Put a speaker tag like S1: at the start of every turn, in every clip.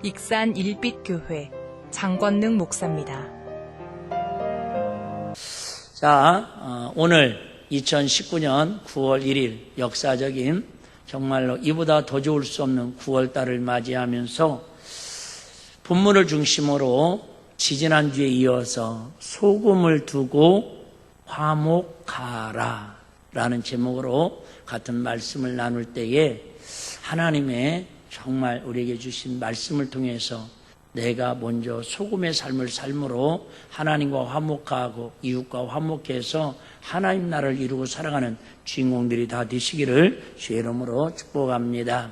S1: 익산 일빛교회 장권능 목사입니다.
S2: 자, 오늘 2019년 9월 1일 역사적인 정말로 이보다 더 좋을 수 없는 9월달을 맞이하면서 본문을 중심으로 지지난주에 이어서 소금을 두고 화목하라 라는 제목으로 같은 말씀을 나눌 때에 하나님의 정말 우리에게 주신 말씀을 통해서 내가 먼저 소금의 삶을 삶으로 하나님과 화목하고 이웃과 화목해서 하나님 나라를 이루고 살아가는 주인공들이 다 되시기를 주의 이름으로 축복합니다.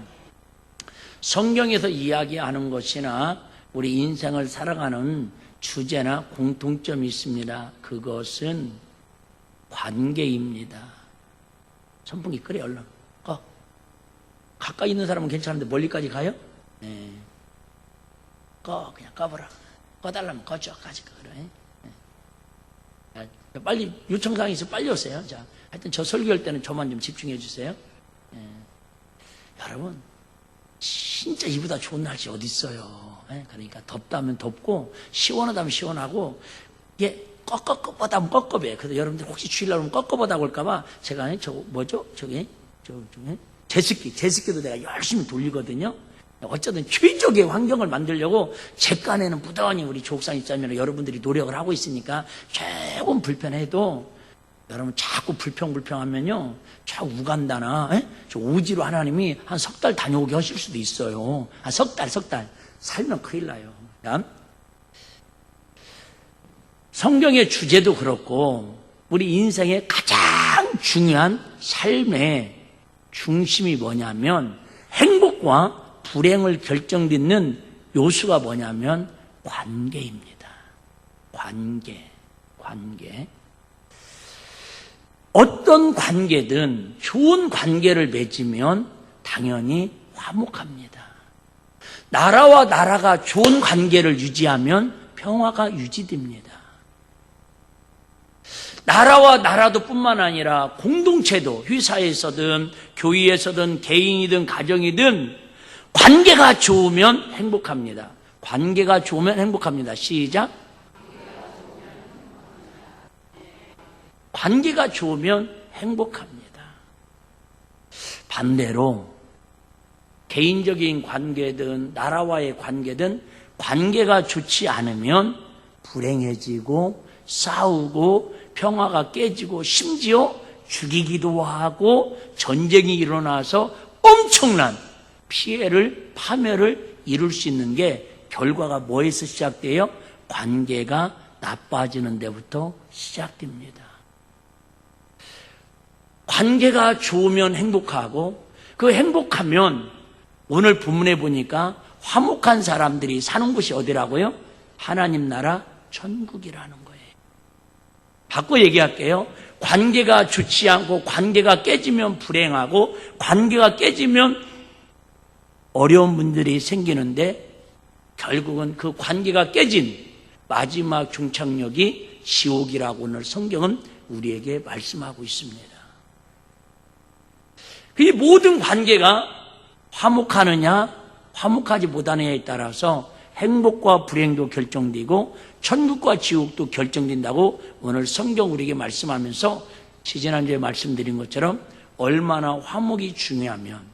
S2: 성경에서 이야기하는 것이나 우리 인생을 살아가는 주제나 공통점이 있습니다. 그것은 관계입니다. 선풍기 끄래 얼른 꺼. 가까이 있는 사람은 괜찮은데 멀리까지 가요? 네. 그냥 꺼버려. 꺼달라면 꺼줘까지 그래. 네. 빨리 요청사항이 있어 빨리 오세요. 자, 하여튼 저 설교할 때는 저만 좀 집중해 주세요. 네. 여러분, 진짜 이보다 좋은 날씨 어디 있어요? 네. 그러니까 덥다면 덥고 시원하다면 시원하고 이게 꺾어보다 꺾어배. 그래서 여러분들 혹시 주일날 오면 꺾어보다고 올까봐 제가 제습기도 내가 열심히 돌리거든요. 어쩌든 최적의 환경을 만들려고 제 깐에는 부단히 우리 조옥상 입자면 여러분들이 노력을 하고 있으니까 조금 불편해도 여러분 자꾸 불평하면요 저 우간다나 저 오지로 하나님이 한 석 달 다녀오게 하실 수도 있어요. 석 달 살면 큰일 나요. 성경의 주제도 그렇고 우리 인생의 가장 중요한 삶의 중심이 뭐냐면 행복과 불행을 결정짓는 요소가 뭐냐면 관계입니다. 관계. 어떤 관계든 좋은 관계를 맺으면 당연히 화목합니다. 나라와 나라가 좋은 관계를 유지하면 평화가 유지됩니다. 나라와 나라도 뿐만 아니라 공동체도 회사에서든 교회에서든 개인이든 가정이든 관계가 좋으면 행복합니다. 관계가 좋으면 행복합니다. 시작. 관계가 좋으면 행복합니다. 반대로 개인적인 관계든 나라와의 관계든 관계가 좋지 않으면 불행해지고 싸우고 평화가 깨지고 심지어 죽이기도 하고 전쟁이 일어나서 엄청난 피해를 파멸을 이룰 수 있는 게 결과가 뭐에서 시작돼요? 관계가 나빠지는 데부터 시작됩니다. 관계가 좋으면 행복하고 그 행복하면 오늘 본문에 보니까 화목한 사람들이 사는 곳이 어디라고요? 하나님 나라 천국이라는 거예요. 바꿔 얘기할게요. 관계가 좋지 않고 관계가 깨지면 불행하고 관계가 깨지면 어려운 분들이 생기는데 결국은 그 관계가 깨진 마지막 종착역이 지옥이라고 오늘 성경은 우리에게 말씀하고 있습니다. 그 모든 관계가 화목하느냐 화목하지 못하느냐에 따라서 행복과 불행도 결정되고 천국과 지옥도 결정된다고 오늘 성경 우리에게 말씀하면서 지지난주에 말씀드린 것처럼 얼마나 화목이 중요하면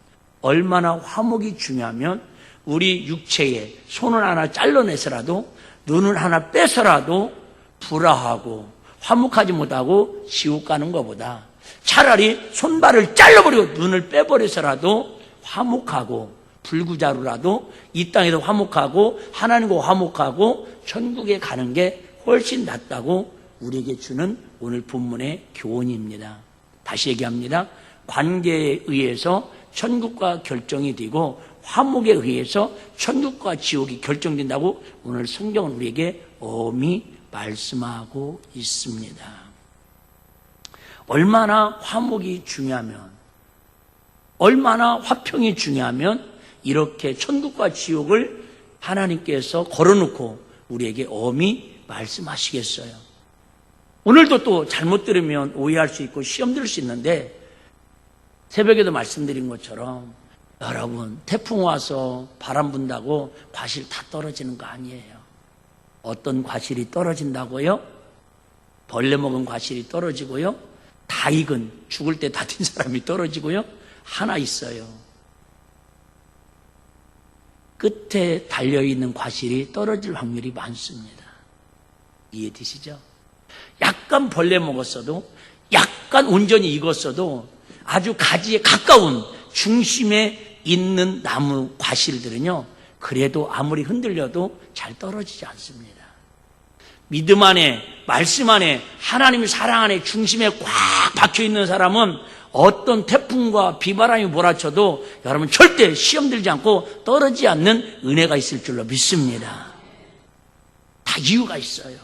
S2: 우리 육체에 손을 하나 잘라내서라도 눈을 하나 빼서라도 불화하고 화목하지 못하고 지옥 가는 것보다 차라리 손발을 잘라버리고 눈을 빼버려서라도 화목하고 불구자로라도 이 땅에서 화목하고 하나님과 화목하고 천국에 가는 게 훨씬 낫다고 우리에게 주는 오늘 본문의 교훈입니다. 다시 얘기합니다. 관계에 의해서 천국과 결정이 되고 화목에 의해서 천국과 지옥이 결정된다고 오늘 성경은 우리에게 엄히 말씀하고 있습니다. 얼마나 화목이 중요하면 얼마나 화평이 중요하면 이렇게 천국과 지옥을 하나님께서 걸어놓고 우리에게 엄히 말씀하시겠어요. 오늘도 또 잘못 들으면 오해할 수 있고 시험 들 수 있는데 새벽에도 말씀드린 것처럼 여러분, 태풍 와서 바람 분다고 과실 다 떨어지는 거 아니에요. 어떤 과실이 떨어진다고요? 벌레 먹은 과실이 떨어지고요. 다 익은, 죽을 때 다친 사람이 떨어지고요. 하나 있어요. 끝에 달려있는 과실이 떨어질 확률이 많습니다. 이해되시죠? 약간 벌레 먹었어도, 약간 온전히 익었어도 아주 가지에 가까운 중심에 있는 나무 과실들은요, 그래도 아무리 흔들려도 잘 떨어지지 않습니다. 믿음 안에, 말씀 안에, 하나님의 사랑 안에 중심에 꽉 박혀 있는 사람은 어떤 태풍과 비바람이 몰아쳐도 여러분 절대 시험 들지 않고 떨어지지 않는 은혜가 있을 줄로 믿습니다. 다 이유가 있어요.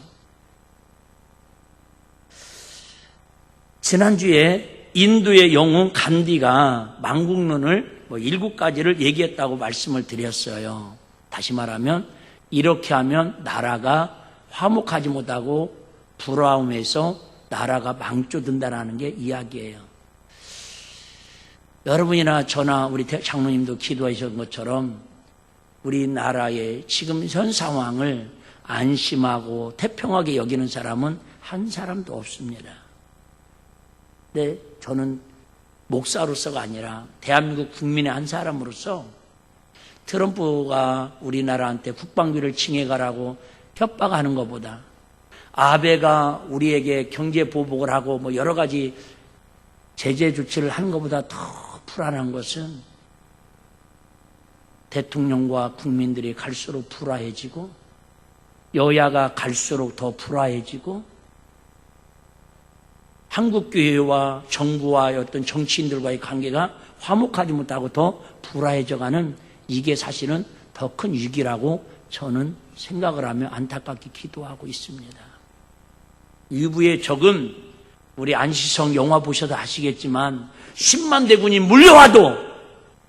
S2: 지난주에 인도의 영웅 간디가 만국론을 7가지를 얘기했다고 말씀을 드렸어요. 다시 말하면 이렇게 하면 나라가 화목하지 못하고 불화함에서 나라가 망조든다라는 게 이야기예요. 여러분이나 저나 우리 장로님도 기도하신 것처럼 우리나라의 지금 현 상황을 안심하고 태평하게 여기는 사람은 한 사람도 없습니다. 근데 저는 목사로서가 아니라 대한민국 국민의 한 사람으로서 트럼프가 우리나라한테 국방비를 징해가라고 협박하는 것보다 아베가 우리에게 경제 보복을 하고 여러 가지 제재 조치를 하는 것보다 더 불안한 것은 대통령과 국민들이 갈수록 불화해지고 여야가 갈수록 더 불화해지고 한국교회와 정부와 어떤 정치인들과의 관계가 화목하지 못하고 더 불화해져가는 이게 사실은 더 큰 위기라고 저는 생각을 하며 안타깝게 기도하고 있습니다. 유부의 적은 우리 안시성 영화 보셔도 아시겠지만 10만 대군이 물려와도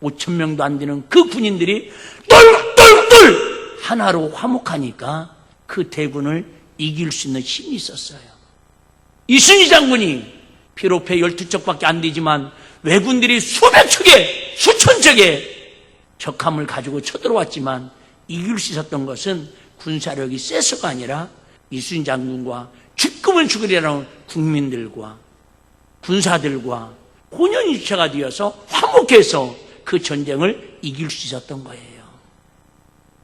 S2: 5천 명도 안 되는 그 군인들이 똘똘똘 하나로 화목하니까 그 대군을 이길 수 있는 힘이 있었어요. 이순희 장군이 비록 배 12척밖에 안 되지만 왜군들이 수백 척에 수천 척의 적함을 가지고 쳐들어왔지만 이길 수 있었던 것은 군사력이 세서가 아니라 이순신 장군과 죽으면 죽으리라는 국민들과 군사들과 혼연일체가 되어서 화목해서 그 전쟁을 이길 수 있었던 거예요.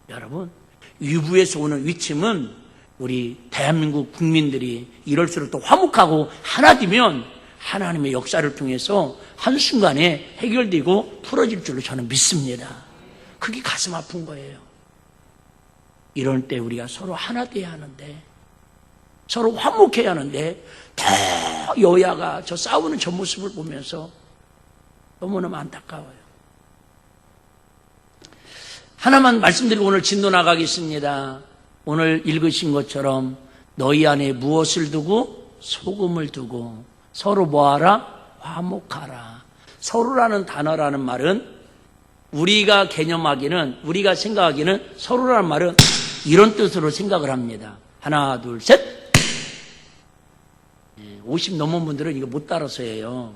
S2: 여러분, 위부에서 오는 위침은 우리 대한민국 국민들이 이럴수록 더 화목하고 하나 되면 하나님의 역사를 통해서 한순간에 해결되고 풀어질 줄로 저는 믿습니다. 그게 가슴 아픈 거예요. 이럴 때 우리가 서로 하나 돼야 하는데, 서로 화목해야 하는데 더 여야가 저 싸우는 저 모습을 보면서 너무너무 안타까워요. 하나만 말씀드리고 오늘 진도 나가겠습니다. 오늘 읽으신 것처럼 너희 안에 무엇을 두고 소금을 두고 서로 뭐하라? 화목하라. 서로라는 단어라는 말은 우리가 개념하기는, 우리가 생각하기는 서로라는 말은 이런 뜻으로 생각을 합니다. 하나, 둘, 셋. 50 넘은 분들은 이거 못 따라서 해요.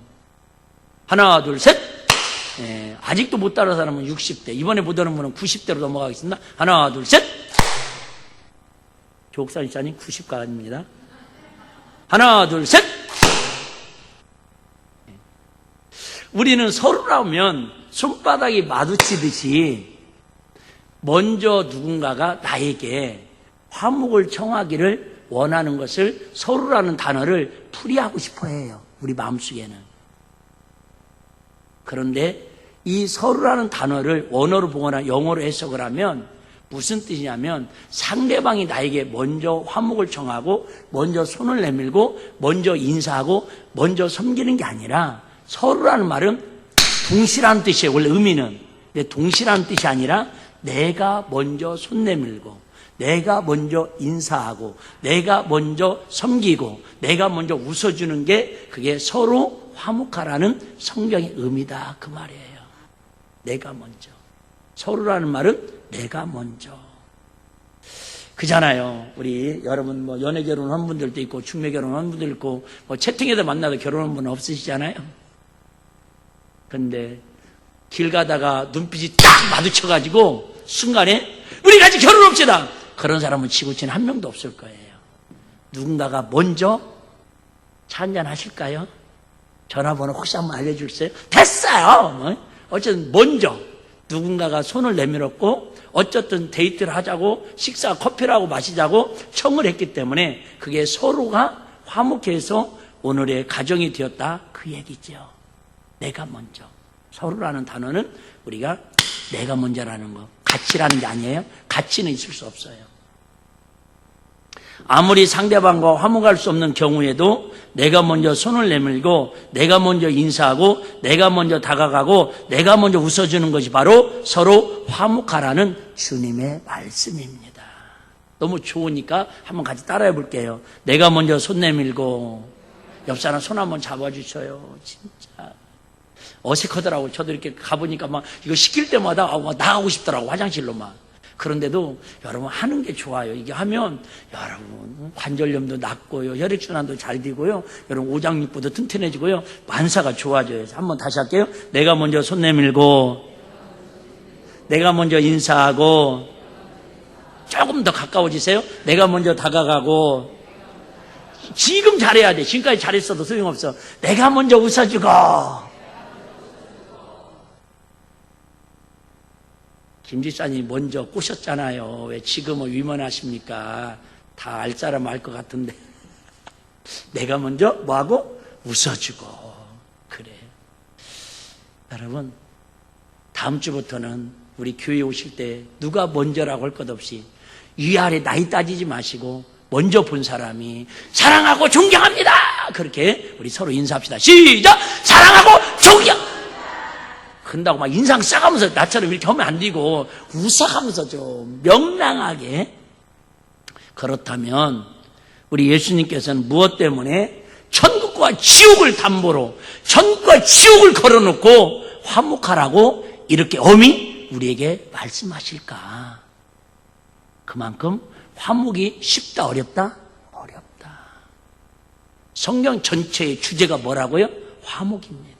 S2: 하나, 둘, 셋. 아직도 못 따라서 하면 60대. 이번에 못 하는 분은 90대로 넘어가겠습니다. 하나, 둘, 셋. 조옥산 이사님 90가입니다. 하나, 둘, 셋. 우리는 서로라면 손바닥이 마주치듯이 먼저 누군가가 나에게 화목을 청하기를 원하는 것을 서로라는 단어를 풀이하고 싶어 해요. 우리 마음속에는. 그런데 이 서로라는 단어를 원어로 보거나 영어로 해석을 하면 무슨 뜻이냐면 상대방이 나에게 먼저 화목을 청하고 먼저 손을 내밀고 먼저 인사하고 먼저 섬기는 게 아니라 서로라는 말은 동시라는 뜻이에요. 원래 의미는. 근데 동시라는 뜻이 아니라 내가 먼저 손 내밀고 내가 먼저 인사하고 내가 먼저 섬기고 내가 먼저 웃어주는 게 그게 서로 화목하라는 성경의 의미다 그 말이에요. 내가 먼저. 서로라는 말은 내가 먼저. 그잖아요. 우리 여러분 연애 결혼한 분들도 있고 중매 결혼한 분들도 있고 채팅에서 만나도 결혼한 분은 없으시잖아요. 근데 길 가다가 눈빛이 딱 마주쳐가지고 순간에 우리 같이 결혼합시다. 그런 사람은 지구촌에 한 명도 없을 거예요. 누군가가 먼저 차 한잔 하실까요? 전화번호 혹시 한번 알려주세요? 됐어요. 어쨌든 먼저 누군가가 손을 내밀었고 어쨌든 데이트를 하자고 식사 커피를 하고 마시자고 청을 했기 때문에 그게 서로가 화목해서 오늘의 가정이 되었다 그 얘기죠. 내가 먼저. 서로라는 단어는 우리가 내가 먼저라는 거 가치라는 게 아니에요. 가치는 있을 수 없어요. 아무리 상대방과 화목할 수 없는 경우에도 내가 먼저 손을 내밀고 내가 먼저 인사하고 내가 먼저 다가가고 내가 먼저 웃어주는 것이 바로 서로 화목하라는 주님의 말씀입니다. 너무 좋으니까 한번 같이 따라해 볼게요. 내가 먼저 손 내밀고 옆 사람 손 한번 잡아주셔요. 진짜 어색하더라고요. 저도 이렇게 가보니까 막 이거 시킬 때마다 막 나가고 싶더라고, 화장실로 막. 그런데도 여러분 하는 게 좋아요. 이게 하면 여러분 관절염도 낫고요, 혈액순환도 잘 되고요, 여러분 오장육부도 튼튼해지고요, 만사가 좋아져요. 한번 다시 할게요. 내가 먼저 손 내밀고 내가 먼저 인사하고 조금 더 가까워지세요. 내가 먼저 다가가고 지금 잘해야 돼. 지금까지 잘했어도 소용없어. 내가 먼저 웃어주고. 김 집사님이 먼저 꼬셨잖아요. 왜 지금은 위문하십니까? 다 알 사람 알 것 같은데. 내가 먼저 뭐하고? 웃어주고. 그래. 여러분, 다음 주부터는 우리 교회 오실 때 누가 먼저라고 할 것 없이 위아래 나이 따지지 마시고 먼저 본 사람이 사랑하고 존경합니다. 그렇게 우리 서로 인사합시다. 시작! 사랑하고 존경! 그런다고 막 인상 써가면서 나처럼 이렇게 하면 안 되고 웃어가면서 좀 명랑하게. 그렇다면 우리 예수님께서는 무엇 때문에 천국과 지옥을 담보로 천국과 지옥을 걸어놓고 화목하라고 이렇게 엄히 우리에게 말씀하실까? 그만큼 화목이 쉽다 어렵다? 어렵다. 성경 전체의 주제가 뭐라고요? 화목입니다.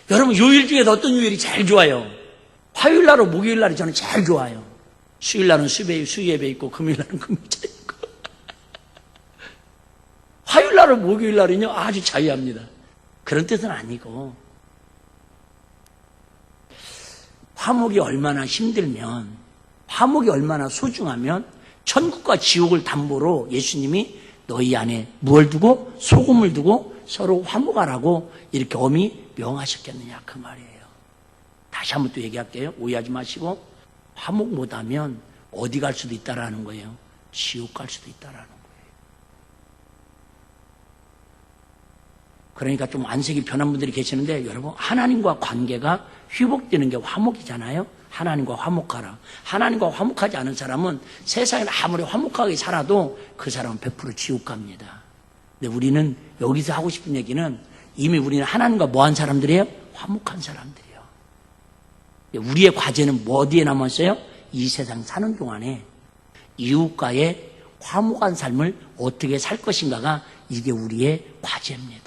S2: 여러분 요일 중에서 어떤 요일이 제일 좋아요? 화요일날하고 목요일날이 저는 제일 좋아요. 수요일날은 수예배 있고 금요일날은 금요일제 있고 화요일날하고 목요일날은요 아주 자유합니다. 그런 뜻은 아니고 화목이 얼마나 힘들면 화목이 얼마나 소중하면 천국과 지옥을 담보로 예수님이 너희 안에 무엇을 두고 소금을 두고 서로 화목하라고 이렇게 엄히 명하셨겠느냐 그 말이에요. 다시 한번 또 얘기할게요. 오해하지 마시고 화목 못하면 어디 갈 수도 있다라는 거예요. 지옥 갈 수도 있다라는 거예요. 그러니까 좀 안색이 변한 분들이 계시는데 여러분 하나님과 관계가 회복되는 게 화목이잖아요. 하나님과 화목하라. 하나님과 화목하지 않은 사람은 세상에 아무리 화목하게 살아도 그 사람은 100% 지옥 갑니다. 근데 우리는 여기서 하고 싶은 얘기는 이미 우리는 하나님과 뭐한 사람들이에요? 화목한 사람들이에요. 우리의 과제는 뭐 어디에 남았어요? 이 세상 사는 동안에 이웃과의 화목한 삶을 어떻게 살 것인가가 이게 우리의 과제입니다.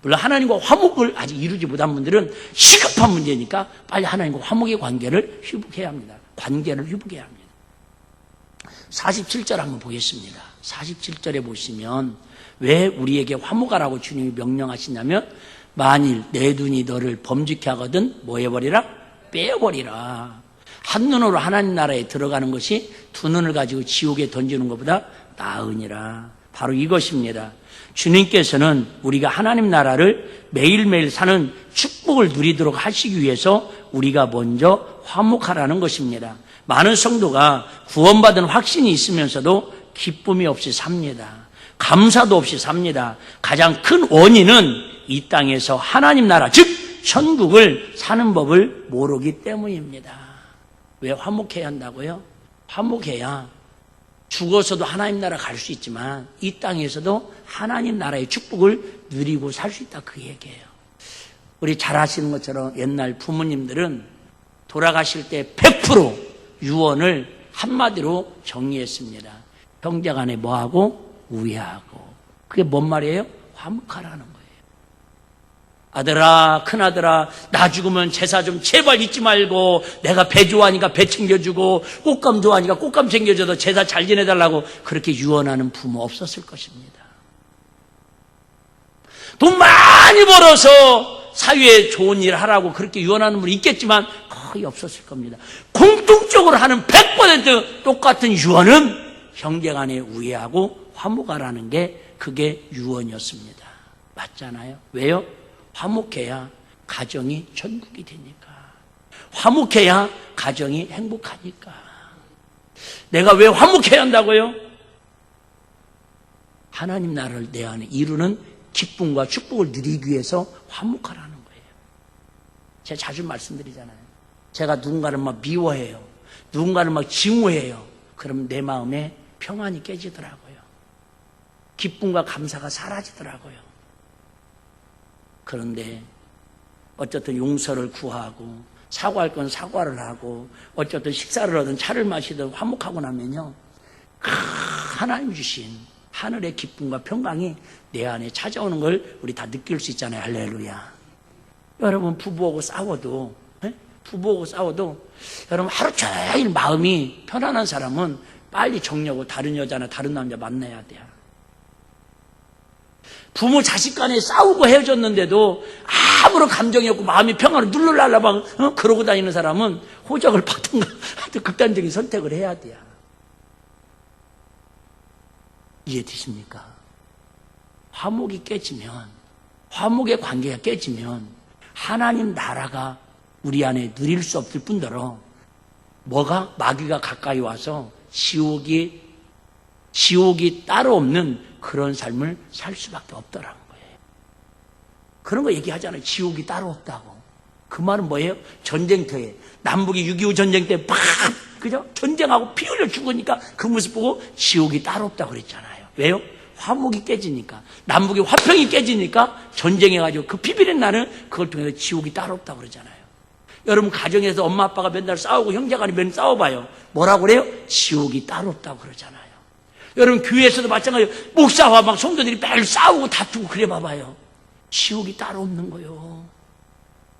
S2: 물론 하나님과 화목을 아직 이루지 못한 분들은 시급한 문제니까 빨리 하나님과 화목의 관계를 회복해야 합니다. 관계를 회복해야 합니다. 47절 한번 보겠습니다. 47절에 보시면 왜 우리에게 화목하라고 주님이 명령하시냐면 만일 내 눈이 너를 범죄케 하거든 뭐 해버리라? 빼어버리라. 한눈으로 하나님 나라에 들어가는 것이 두 눈을 가지고 지옥에 던지는 것보다 나으니라. 바로 이것입니다. 주님께서는 우리가 하나님 나라를 매일매일 사는 축복을 누리도록 하시기 위해서 우리가 먼저 화목하라는 것입니다. 많은 성도가 구원받은 확신이 있으면서도 기쁨이 없이 삽니다. 감사도 없이 삽니다. 가장 큰 원인은 이 땅에서 하나님 나라, 즉 천국을 사는 법을 모르기 때문입니다. 왜 화목해야 한다고요? 화목해야 죽어서도 하나님 나라 갈 수 있지만 이 땅에서도 하나님 나라의 축복을 누리고 살 수 있다 그 얘기예요. 우리 잘 아시는 것처럼 옛날 부모님들은 돌아가실 때 100% 유언을 한마디로 정리했습니다. 형제간에 뭐하고? 우애하고. 그게 뭔 말이에요? 화목하라는 거예요. 아들아, 큰아들아, 나 죽으면 제사 좀 제발 잊지 말고, 내가 배 좋아하니까 배 챙겨주고, 꽃감 좋아하니까 꽃감 챙겨줘도 제사 잘 지내달라고 그렇게 유언하는 부모 없었을 것입니다. 돈 많이 벌어서 사회에 좋은 일 하라고 그렇게 유언하는 분이 있겠지만 거의 없었을 겁니다. 공통적으로 하는 100% 똑같은 유언은 형제간에 우애하고 화목하라는 게 그게 유언이었습니다. 맞잖아요. 왜요? 화목해야 가정이 천국이 되니까. 화목해야 가정이 행복하니까. 내가 왜 화목해야 한다고요? 하나님 나라를 내 안에 이루는 기쁨과 축복을 누리기 위해서 화목하라는 거예요. 제가 자주 말씀드리잖아요. 제가 누군가를 막 미워해요. 누군가를 막 증오해요. 그럼 내 마음에 평안이 깨지더라고요. 기쁨과 감사가 사라지더라고요. 그런데 어쨌든 용서를 구하고 사과할 건 사과를 하고 어쨌든 식사를 하든 차를 마시든 화목하고 나면요, 하나님 주신 하늘의 기쁨과 평강이 내 안에 찾아오는 걸 우리 다 느낄 수 있잖아요. 할렐루야. 여러분 부부하고 싸워도 여러분 하루 종일 마음이 편안한 사람은 빨리 정리하고 다른 여자나 다른 남자 만나야 돼요. 부모 자식 간에 싸우고 헤어졌는데도 아무런 감정이 없고 마음이 평화를 눌러달라 막 그러고 다니는 사람은 호적을 받든가 하여튼 극단적인 선택을 해야 돼요. 이해되십니까? 화목이 깨지면, 화목의 관계가 깨지면 하나님 나라가 우리 안에 누릴 수 없을 뿐더러 뭐가 마귀가 가까이 와서 지옥이 따로 없는 그런 삶을 살 수밖에 없더라는 거예요. 그런 거 얘기하잖아요. 지옥이 따로 없다고. 그 말은 뭐예요? 전쟁터에 남북이 6.25 전쟁 때 막 그죠? 전쟁하고 피 흘려 죽으니까 그 모습 보고 지옥이 따로 없다고 그랬잖아요. 왜요? 화목이 깨지니까, 남북의 화평이 깨지니까 전쟁해가지고 그 피비린 날은 그걸 통해서 지옥이 따로 없다고 그러잖아요. 여러분 가정에서 엄마 아빠가 맨날 싸우고 형제간에 맨날 싸워봐요. 뭐라고 그래요? 지옥이 따로 없다고 그러잖아요. 여러분 교회에서도 마찬가지로 목사와 막 성도들이 매일 싸우고 다투고 그래 봐봐요. 지옥이 따로 없는 거예요.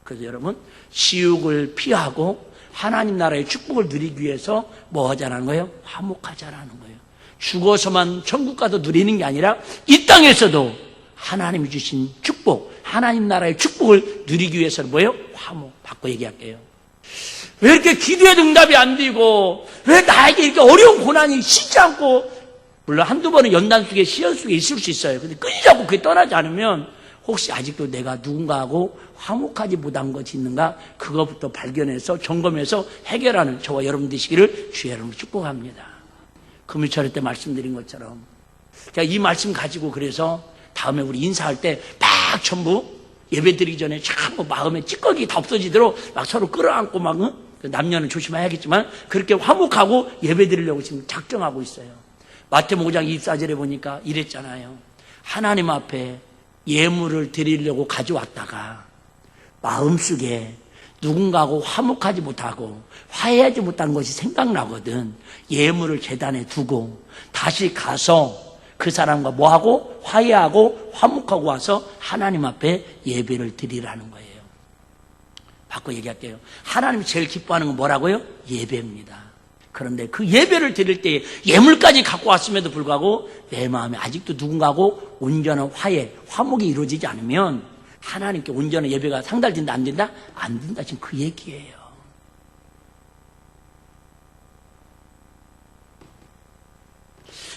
S2: 그래서 여러분 지옥을 피하고 하나님 나라의 축복을 누리기 위해서 뭐 하자라는 거예요? 화목하자라는 거예요. 죽어서만 천국 가서 누리는 게 아니라 이 땅에서도 하나님이 주신 축복, 하나님 나라의 축복을 누리기 위해서는 뭐예요? 화목. 바꿔 얘기할게요. 왜 이렇게 기도해도 응답이 안 되고 왜 나에게 이렇게 어려운 고난이 쉬지 않고, 물론 한두 번은 연단 속에 시연 속에 있을 수 있어요. 근데 끊이자고 그게 떠나지 않으면 혹시 아직도 내가 누군가하고 화목하지 못한 것이 있는가, 그것부터 발견해서 점검해서 해결하는 저와 여러분 되시기를 주의 이름으로 축복합니다. 금요철에 때 말씀드린 것처럼 제가 이 말씀 가지고 그래서 다음에 우리 인사할 때 막 전부 예배 드리기 전에 참 마음에 찌꺼기 다 없어지도록 막 서로 끌어안고 막 남녀는 조심해야겠지만 그렇게 화목하고 예배 드리려고 지금 작정하고 있어요. 마태복음 5장 24절에 보니까 이랬잖아요. 하나님 앞에 예물을 드리려고 가져왔다가 마음속에 누군가하고 화목하지 못하고 화해하지 못한 것이 생각나거든. 예물을 제단에 두고 다시 가서 그 사람과 뭐하고 화해하고 화목하고 와서 하나님 앞에 예배를 드리라는 거예요. 바꿔 얘기할게요. 하나님이 제일 기뻐하는 건 뭐라고요? 예배입니다. 그런데 그 예배를 드릴 때 예물까지 갖고 왔음에도 불구하고 내 마음에 아직도 누군가하고 온전한 화해, 화목이 이루어지지 않으면 하나님께 온전한 예배가 상달된다 안 된다? 안 된다. 지금 그 얘기예요.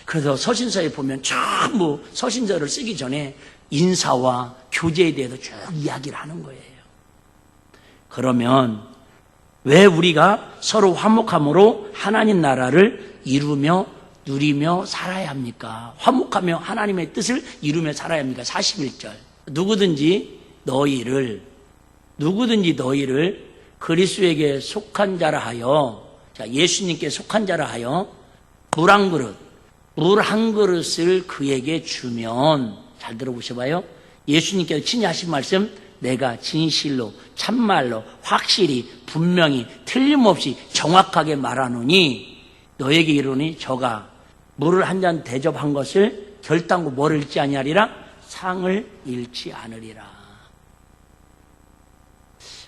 S2: 그래서 서신서에 보면 전부 서신서를 쓰기 전에 인사와 교제에 대해서 쭉 이야기를 하는 거예요. 그러면 왜 우리가 서로 화목함으로 하나님 나라를 이루며 누리며 살아야 합니까? 화목하며 하나님의 뜻을 이루며 살아야 합니까? 41절. 누구든지 너희를 그리스도에게 속한 자라 하여, 자, 예수님께 속한 자라 하여 물 한 그릇을 그에게 주면, 잘 들어보셔봐요. 예수님께서 친히 하신 말씀, 내가 진실로 참말로 확실히 분명히 틀림없이 정확하게 말하노니 너에게 이르노니 저가 물을 한 잔 대접한 것을 결단코 뭐를 잊지 아니하리라? 상을 잃지 않으리라.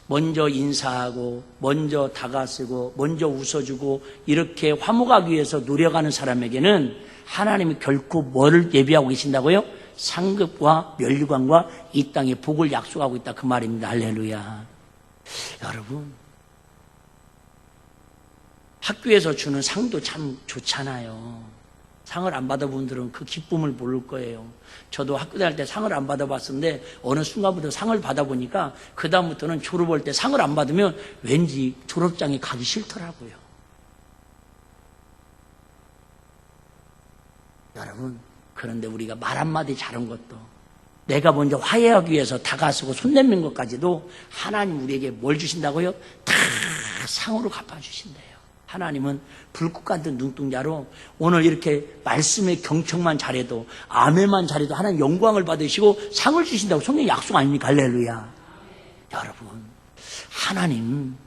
S2: 먼저 인사하고 먼저 다가서고 먼저 웃어주고 이렇게 화목하기 위해서 노력하는 사람에게는 하나님이 결코 뭐를 예비하고 계신다고요? 상급과 면류관과 이 땅에 복을 약속하고 있다, 그 말입니다. 할렐루야. 여러분, 학교에서 주는 상도 참 좋잖아요. 상을 안 받아본 분들은 그 기쁨을 모를 거예요. 저도 학교 다닐 때 상을 안 받아봤었는데 어느 순간부터 상을 받아보니까 그 다음부터는 졸업할 때 상을 안 받으면 왠지 졸업장에 가기 싫더라고요. 여러분, 그런데 우리가 말 한마디 잘한 것도, 내가 먼저 화해하기 위해서 다가서고 손 내민 것까지도 하나님 우리에게 뭘 주신다고요? 다 상으로 갚아주신대요. 하나님은 불꽃 같은 눈동자로 오늘 이렇게 말씀의 경청만 잘해도, 아멘만 잘해도 하나님 영광을 받으시고 상을 주신다고 성경 약속 아닙니까? 할렐루야. 여러분, 하나님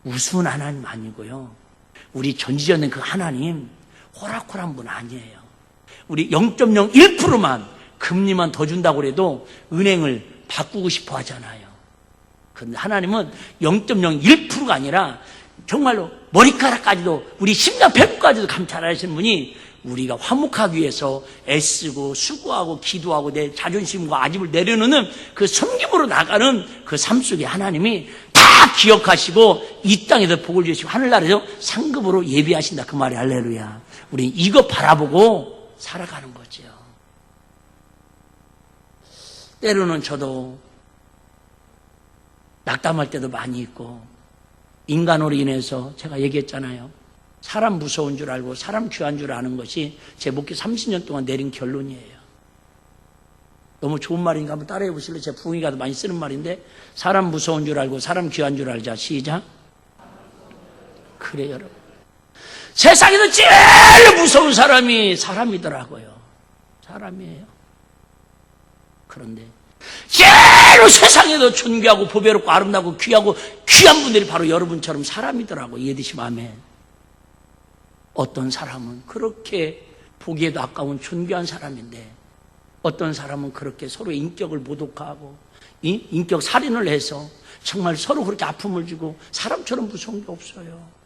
S2: 우스운 하나님 아니고요, 우리 전지전능 그 하나님 호락호락한 분 아니에요. 우리 0.01%만 금리만 더 준다고 해도 은행을 바꾸고 싶어 하잖아요. 근데 하나님은 0.01%가 아니라 정말로 머리카락까지도, 우리 심장 배꼽까지도 감찰하시는 분이, 우리가 화목하기 위해서 애쓰고 수고하고 기도하고 내 자존심과 아집을 내려놓는 그 섬김으로 나가는 그 삶 속에 하나님이 다 기억하시고 이 땅에서 복을 주시고 하늘나라에서 상급으로 예비하신다, 그 말이 할렐루야. 우리 이거 바라보고 살아가는 거죠. 때로는 저도 낙담할 때도 많이 있고, 인간으로 인해서 제가 얘기했잖아요. 사람 무서운 줄 알고 사람 귀한 줄 아는 것이 제 목회 30년 동안 내린 결론이에요. 너무 좋은 말인가 한번 따라해 보실래요? 제 부흥이가 많이 쓰는 말인데, 사람 무서운 줄 알고 사람 귀한 줄 알자. 시작. 그래요, 여러분. 세상에서 제일 무서운 사람이 사람이더라고요. 사람이에요. 그런데 제일 세상에도 존귀하고 보배롭고 아름다고 귀하고 귀한 분들이 바로 여러분처럼 사람이더라고. 이해되시면 아멘. 어떤 사람은 그렇게 보기에도 아까운 존귀한 사람인데, 어떤 사람은 그렇게 서로의 인격을 모독하고 인격 살인을 해서 정말 서로 그렇게 아픔을 주고, 사람처럼 무서운 게 없어요.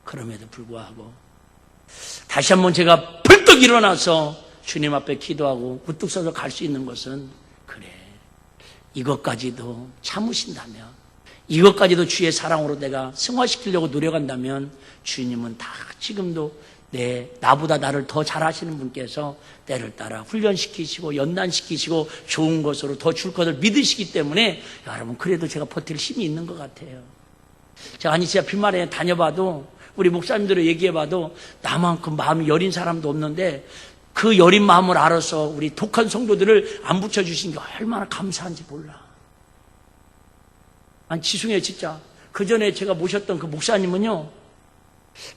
S2: 그럼에도 불구하고 다시 한번 제가 벌떡 일어나서 주님 앞에 기도하고 우뚝 서서 갈 수 있는 것은, 그래, 이것까지도 참으신다면, 이것까지도 주의 사랑으로 내가 승화시키려고 노력한다면, 주님은 다 지금도 나보다 나를 더 잘하시는 분께서 때를 따라 훈련시키시고 연단시키시고 좋은 것으로 더 줄 것을 믿으시기 때문에, 여러분, 그래도 제가 버틸 힘이 있는 것 같아요. 제가 아니 진짜 빈말에 다녀봐도, 우리 목사님들을 얘기해봐도 나만큼 마음이 여린 사람도 없는데, 그 여린 마음을 알아서 우리 독한 성도들을 안 붙여주신 게 얼마나 감사한지 몰라. 아니, 지승해, 진짜. 그 전에 제가 모셨던 그 목사님은요,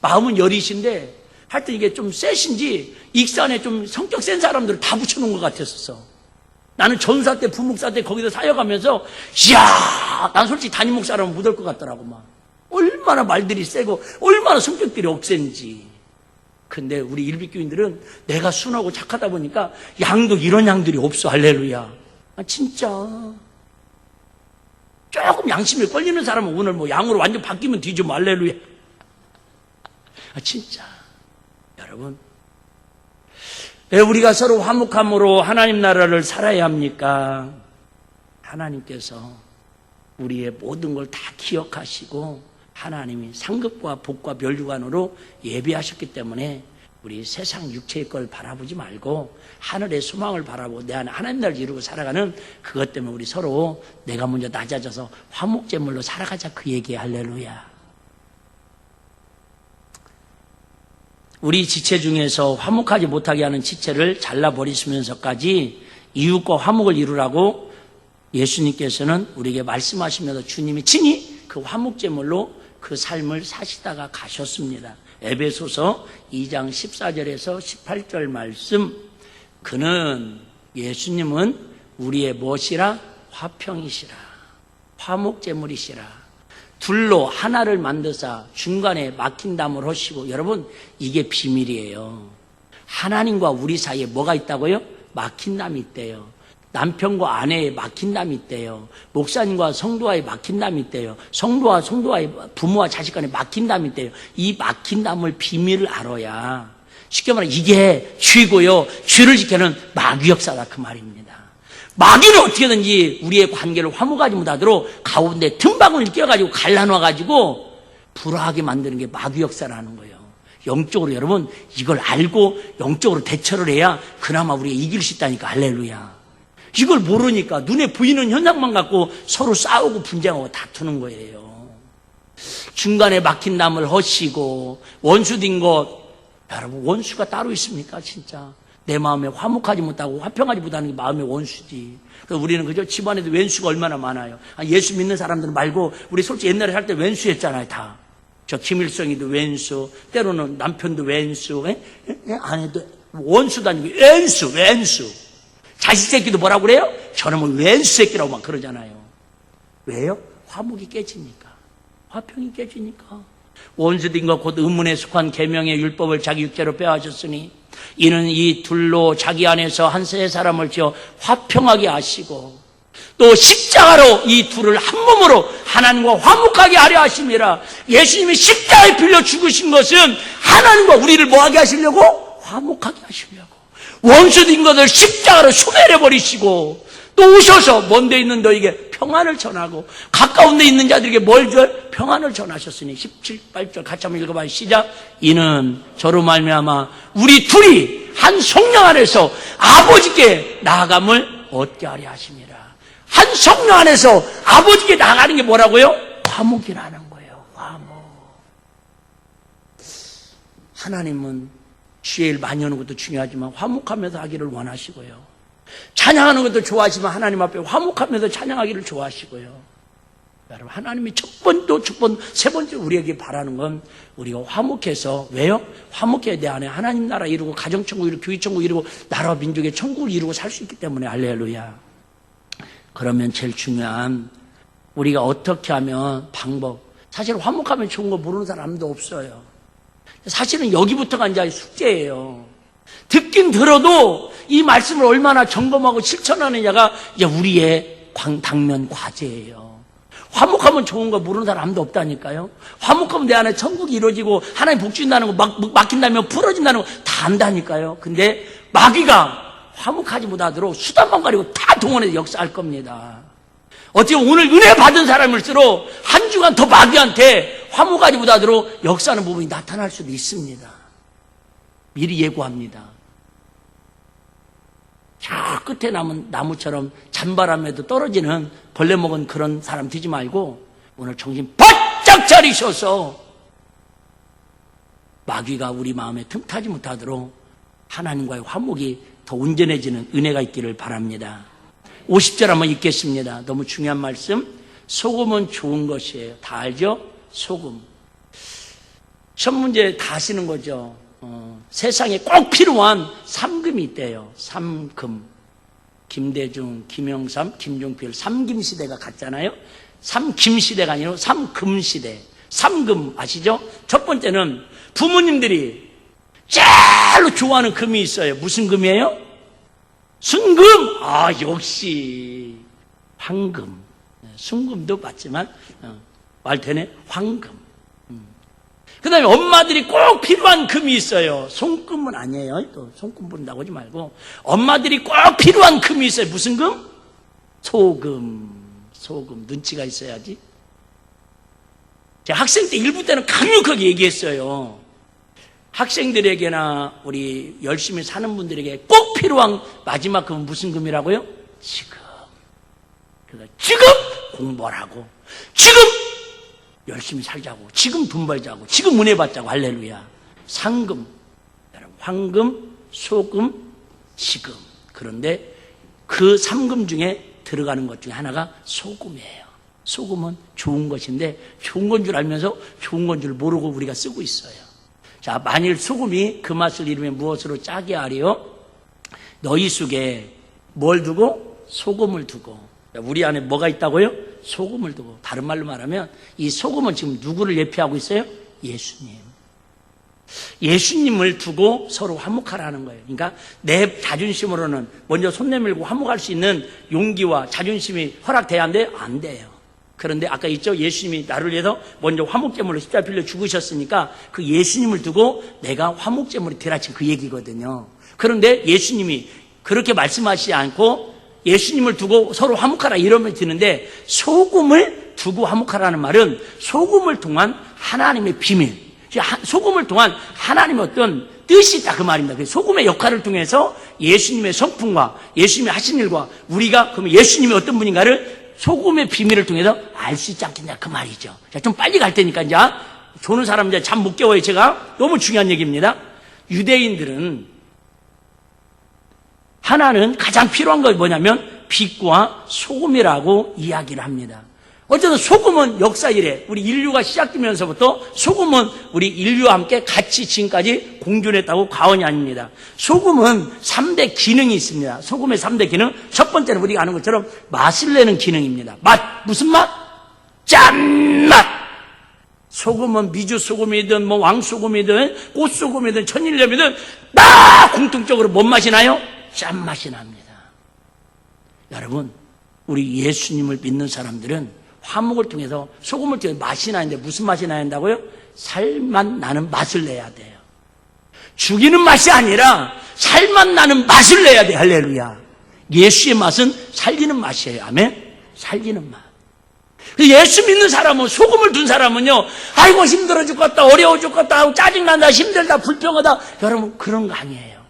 S2: 마음은 여리신데 하여튼 이게 좀 세신지 익산에 좀 성격 센 사람들을 다 붙여놓은 것 같았었어. 나는 전사 때, 부목사 때 거기서 사역하면서, 이야, 난 솔직히 담임 목사라면 못 올 것 같더라고, 막. 얼마나 말들이 세고 얼마나 성격들이 억센지. 근데 우리 일비교인들은 내가 순하고 착하다 보니까 양도 이런 양들이 없어. 할렐루야. 진짜 조금 양심이 걸리는 사람은 오늘 뭐 양으로 완전 바뀌면 뒤져. 할렐루야. 진짜 여러분, 왜 우리가 서로 화목함으로 하나님 나라를 살아야 합니까? 하나님께서 우리의 모든 걸 다 기억하시고 하나님이 상급과 복과 멸류관으로 예비하셨기 때문에 우리 세상 육체의 걸 바라보지 말고 하늘의 소망을 바라보고 내 안에 하나님 나라를 이루고 살아가는 그것 때문에 우리 서로 내가 먼저 낮아져서 화목제물로 살아가자, 그 얘기에 할렐루야. 우리 지체 중에서 화목하지 못하게 하는 지체를 잘라버리시면서까지 이웃과 화목을 이루라고 예수님께서는 우리에게 말씀하시면서 주님이 친히 그 화목제물로 그 삶을 사시다가 가셨습니다. 에베소서 2장 14절에서 18절 말씀, 그는, 예수님은 우리의 무엇이라? 화평이시라, 화목제물이시라, 둘로 하나를 만드사 중간에 막힌 담을 하시고. 여러분, 이게 비밀이에요. 하나님과 우리 사이에 뭐가 있다고요? 막힌 담이 있대요. 남편과 아내에 막힌 담이 있대요. 목사님과 성도와의 막힌 담이 있대요. 성도와의 부모와 자식 간에 막힌 담이 있대요. 이 막힌 담을 비밀을 알아야 쉽게 말하면 이게 쥐고요. 쥐를 지켜는 마귀 역사다 그 말입니다. 마귀는 어떻게든지 우리의 관계를 화목하지 못하도록 가운데 틈바구니를 끼워가지고 갈라놔가지고 불화하게 만드는 게 마귀 역사라는 거예요. 영적으로 여러분 이걸 알고 영적으로 대처를 해야 그나마 우리가 이길 수 있다니까. 할렐루야. 이걸 모르니까 눈에 보이는 현상만 갖고 서로 싸우고 분쟁하고 다투는 거예요. 중간에 막힌 담을 허시고 원수된 것, 여러분 원수가 따로 있습니까? 진짜 내 마음에 화목하지 못하고 화평하지 못하는 게 마음의 원수지. 그래서 우리는 그저 집안에도 왼수가 얼마나 많아요. 예수 믿는 사람들은 말고 우리 솔직히 옛날에 살 때 왼수였잖아요. 다. 저 김일성이도 왼수, 때로는 남편도 왼수, 아내도 원수도 아니고 왼수. 자식 새끼도 뭐라고 그래요? 저놈은 왼수 새끼라고 막 그러잖아요. 왜요? 화목이 깨지니까. 화평이 깨지니까. 원수된 것 곧 의문에 속한 계명의 율법을 자기 육체로 빼앗으셨으니 이는 이 둘로 자기 안에서 한 세 사람을 지어 화평하게 하시고 또 십자가로 이 둘을 한 몸으로 하나님과 화목하게 하려 하심이라. 예수님이 십자가에 빌려 죽으신 것은 하나님과 우리를 뭐하게 하시려고? 화목하게 하시려고. 원수된 것을 십자가로 소멸해버리시고 또 오셔서 먼 데 있는 너에게 평안을 전하고 가까운 데 있는 자들에게 뭘 줘요? 평안을 전하셨으니 17, 8절 같이 한번 읽어봐요. 시작. 이는 저로 말미암아 우리 둘이 한 성령 안에서 아버지께 나아감을 얻게 하려 하심이라. 한 성령 안에서 아버지께 나가는 게 뭐라고요? 화목이라는 거예요. 화목. 하나님은 주일 많이 하는 것도 중요하지만 화목하면서 하기를 원하시고요. 찬양하는 것도 좋아하시면 하나님 앞에 화목하면서 찬양하기를 좋아하시고요. 여러분 하나님이 첫 번, 세 번째 우리에게 바라는 건 우리가 화목해서, 왜요? 화목해야 내 안에 하나님 나라 이루고 가정천국 이루고 교회천국 이루고 나라와 민족의 천국을 이루고 살 수 있기 때문에. 할렐루야. 그러면 제일 중요한 우리가 어떻게 하면 방법. 사실 화목하면 좋은 거 모르는 사람도 없어요. 사실은 여기부터가 이제 숙제예요. 듣긴 들어도 이 말씀을 얼마나 점검하고 실천하느냐가 이제 우리의 당면 과제예요. 화목하면 좋은 거 모르는 사람도 없다니까요. 화목하면 내 안에 천국이 이루어지고 하나님 복 주신다는 거, 막힌다면 풀어진다는 거 다 안다니까요. 근데 마귀가 화목하지 못하도록 수단만 가리고 다 동원해서 역사할 겁니다. 어떻게 오늘 은혜 받은 사람일수록 한 주간 더 마귀한테 화목하지 못하도록 역사하는 부분이 나타날 수도 있습니다. 미리 예고합니다. 저 끝에 남은 나무처럼 잔바람에도 떨어지는 벌레 먹은 그런 사람 되지 말고 오늘 정신 바짝 차리셔서 마귀가 우리 마음에 틈타지 못하도록 하나님과의 화목이 더 온전해지는 은혜가 있기를 바랍니다. 50절 한번 읽겠습니다. 너무 중요한 말씀. 소금은 좋은 것이에요. 다 알죠? 소금. 시험 문제 다 아시는 거죠. 세상에 꼭 필요한 3금이 있대요. 3금. 김대중, 김영삼, 김종필 3김 시대가 갔잖아요. 3김 시대가 아니라 3금 시대. 3금 아시죠? 첫 번째는 부모님들이 제일로 좋아하는 금이 있어요. 무슨 금이에요? 순금. 아, 역시 황금. 순금도 맞지만 말 되네. 황금. 그 다음에 엄마들이 꼭 필요한 금이 있어요. 손금은 아니에요. 또 손금 부른다고 하지 말고 엄마들이 꼭 필요한 금이 있어요. 무슨 금? 소금. 소금. 눈치가 있어야지. 제가 학생 때 1부 때는 강력하게 얘기했어요. 학생들에게나 우리 열심히 사는 분들에게 꼭 필요한 마지막 금은 무슨 금이라고요? 지금. 그래서 지금 공부를 하고 지금 열심히 살자고, 지금 돈 벌자고, 지금 은혜 받자고. 할렐루야. 상금, 황금, 소금, 지금. 그런데 그 3금 중에 들어가는 것 중에 하나가 소금이에요. 소금은 좋은 것인데 좋은 건 줄 알면서 좋은 건 줄 모르고 우리가 쓰고 있어요. 자, 만일 소금이 그 맛을 잃으면 무엇으로 짜게 하리요? 너희 속에 뭘 두고? 소금을 두고. 우리 안에 뭐가 있다고요? 소금을 두고. 다른 말로 말하면 이 소금은 지금 누구를 예표하고 있어요? 예수님. 예수님을 두고 서로 화목하라는 거예요. 그러니까 내 자존심으로는 먼저 손 내밀고 화목할 수 있는 용기와 자존심이 허락돼야 하는데 안 돼요. 그런데 아까 있죠? 예수님이 나를 위해서 먼저 화목제물로 십자가 빌려 죽으셨으니까 그 예수님을 두고 내가 화목제물이 되라 지금 그 얘기거든요. 그런데 예수님이 그렇게 말씀하시지 않고 예수님을 두고 서로 화목하라 이러면 드는데, 소금을 두고 화목하라는 말은 소금을 통한 하나님의 비밀, 소금을 통한 하나님의 어떤 뜻이 있다 그 말입니다. 소금의 역할을 통해서 예수님의 성품과 예수님의 하신 일과 우리가 그러면 예수님이 어떤 분인가를 소금의 비밀을 통해서 알 수 있지 않겠냐 그 말이죠. 자, 좀 빨리 갈 테니까 이제 조는 사람 이제 잠 못 깨워요. 제가 너무 중요한 얘기입니다. 유대인들은 하나는 가장 필요한 건 뭐냐면 빛과 소금이라고 이야기를 합니다. 어쨌든 소금은 역사 이래 우리 인류가 시작되면서부터 소금은 우리 인류와 함께 같이 지금까지 공존했다고 과언이 아닙니다. 소금은 3대 기능이 있습니다. 소금의 3대 기능, 첫 번째는 우리가 아는 것처럼 맛을 내는 기능입니다. 맛, 무슨 맛? 짠맛. 소금은 미주 소금이든 뭐 왕소금이든 꽃소금이든 천일염이든 다 공통적으로 뭔 맛이 나요? 짠맛이 납니다. 여러분, 우리 예수님을 믿는 사람들은 화목을 통해서 소금을 통해서 맛이 나는데 무슨 맛이 나야 한다고요? 살맛 나는 맛을 내야 돼요. 죽이는 맛이 아니라 살맛 나는 맛을 내야 돼요. 할렐루야. 예수의 맛은 살리는 맛이에요. 아멘. 살리는 맛. 예수 믿는 사람은, 소금을 둔 사람은요, 아이고 힘들어 죽겠다, 어려워 죽겠다, 짜증난다, 힘들다, 불평하다, 여러분 그런 거 아니에요.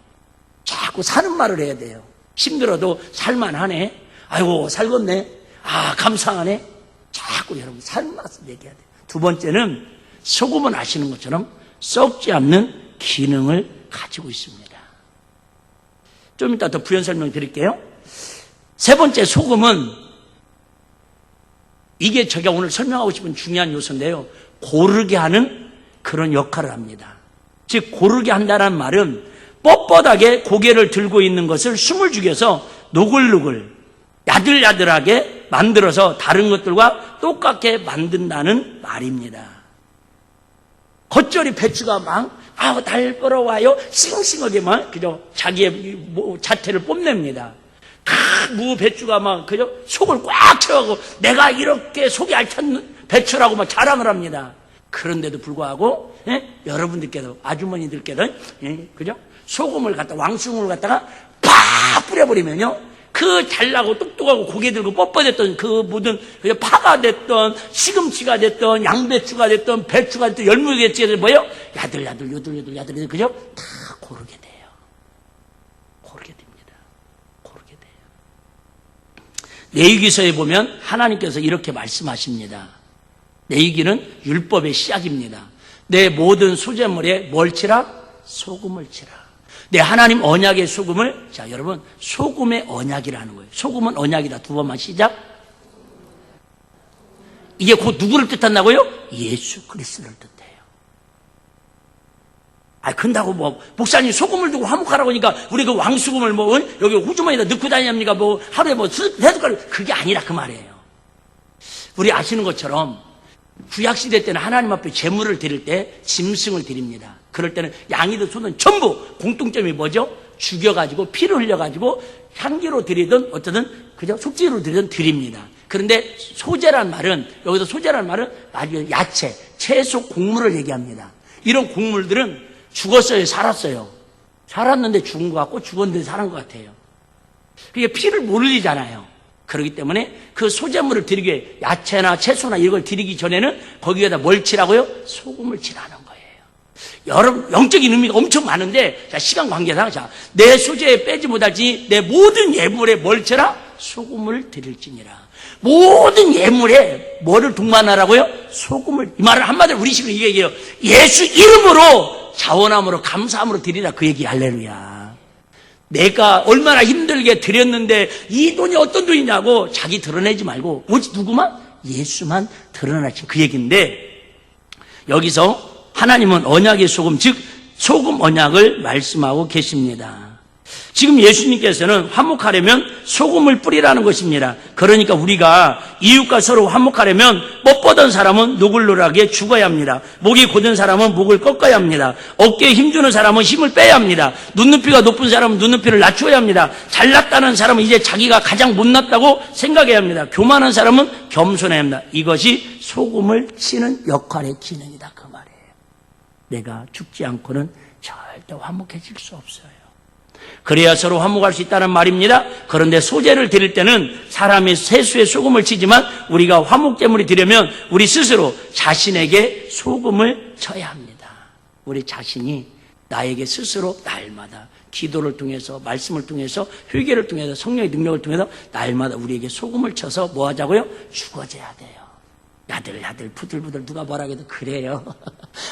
S2: 자꾸 사는 말을 해야 돼요. 힘들어도 살만하네, 아이고 살겠네, 아 감사하네, 자꾸 여러분 산 맛을 얘기해야 돼요. 두 번째는 소금은 아시는 것처럼 썩지 않는 기능을 가지고 있습니다. 좀 이따 더 부연 설명 드릴게요. 세 번째, 소금은 이게 제가 오늘 설명하고 싶은 중요한 요소인데요, 고르게 하는 그런 역할을 합니다. 즉 고르게 한다는 말은 뻣뻣하게 고개를 들고 있는 것을 숨을 죽여서 노글노글 야들야들하게 만들어서 다른 것들과 똑같게 만든다는 말입니다. 겉절이 배추가 막 달 벌어와요 싱싱하게 막 그죠 자기의 자태를 뽐냅니다. 무 배추가 막 그죠 속을 꽉 채워가고 내가 이렇게 속이 알찬 배추라고 막 자랑을 합니다. 그런데도 불구하고 여러분들께도 아주머니들께도 그죠 소금을 갖다 왕수금을 갖다가 팍 뿌려버리면요, 그 잘나고 똑똑하고 고개 들고 뻣뻣했던 그 모든 파가 됐던 시금치가 됐던 양배추가 됐던 배추가 됐던 열무개치가 됐던 뭐예요? 야들야들 요들요들 그죠? 다 고르게 돼요. 고르게 됩니다. 고르게 돼요. 레위기서에 보면 하나님께서 이렇게 말씀하십니다. 레위기는 율법의 시작입니다. 내 모든 소재물에 뭘 치라? 소금을 치라. 네, 하나님 언약의 소금을, 자, 여러분, 소금의 언약이라는 거예요. 소금은 언약이다. 두 번만 시작. 이게 곧 누구를 뜻한다고요? 예수 그리스도를 뜻해요. 근다고 목사님 소금을 두고 화목하라고 하니까 우리 그 왕수금을 여기 호주머니에다 넣고 다니합니까? 하루에 세 숟갈, 그게 아니라 그 말이에요. 우리 아시는 것처럼 구약시대 때는 하나님 앞에 제물을 드릴 때 짐승을 드립니다. 그럴 때는 양이든 소든 전부 공통점이 뭐죠? 죽여가지고 피를 흘려가지고 향기로 드리든 어쩌든 그죠? 속죄로 드리든 드립니다. 그런데 소재란 말은, 여기서 소재란 말은 나중에 야채, 채소, 곡물을 얘기합니다. 이런 곡물들은 죽었어요, 살았어요? 살았는데 죽은 것 같고 죽었는데 살은 것 같아요. 그게 피를 못 흘리잖아요. 그렇기 때문에 그 소재물을 드리기 위해 야채나 채소나 이걸 드리기 전에는 거기에다 뭘 치라고요? 소금을 치라는 거예요. 여러분, 영적인 의미가 엄청 많은데, 자, 시간 관계상, 자, 내 소재에 빼지 못할지 내 모든 예물에 뭘 치라? 소금을 드릴지니라. 모든 예물에 뭐를 동반하라고요? 소금을. 이 말을 한마디로 우리식으로 이 얘기해요. 예수 이름으로 자원함으로 감사함으로 드리라 그 얘기. 할렐루야. 내가 얼마나 힘들게 드렸는데 이 돈이 어떤 돈이냐고 자기 드러내지 말고 오직 누구만? 예수만 드러나신 그 얘기인데, 여기서 하나님은 언약의 소금, 즉 소금 언약을 말씀하고 계십니다. 지금 예수님께서는 화목하려면 소금을 뿌리라는 것입니다. 그러니까 우리가 이웃과 서로 화목하려면 못 보던 사람은 노글노글하게 죽어야 합니다. 목이 곧은 사람은 목을 꺾어야 합니다. 어깨에 힘주는 사람은 힘을 빼야 합니다. 눈높이가 높은 사람은 눈높이를 낮춰야 합니다. 잘났다는 사람은 이제 자기가 가장 못났다고 생각해야 합니다. 교만한 사람은 겸손해야 합니다. 이것이 소금을 치는 역할의 기능이다, 그 말이에요. 내가 죽지 않고는 절대 화목해질 수 없어요. 그래야 서로 화목할 수 있다는 말입니다. 그런데 소재를 드릴 때는 사람이 세수에 소금을 치지만 우리가 화목제물이 되려면 우리 스스로 자신에게 소금을 쳐야 합니다. 우리 자신이 나에게 스스로 날마다 기도를 통해서, 말씀을 통해서, 회개를 통해서, 성령의 능력을 통해서 날마다 우리에게 소금을 쳐서 뭐 하자고요? 죽어져야 돼요. 야들야들 부들부들 누가 뭐라 해도 그래요.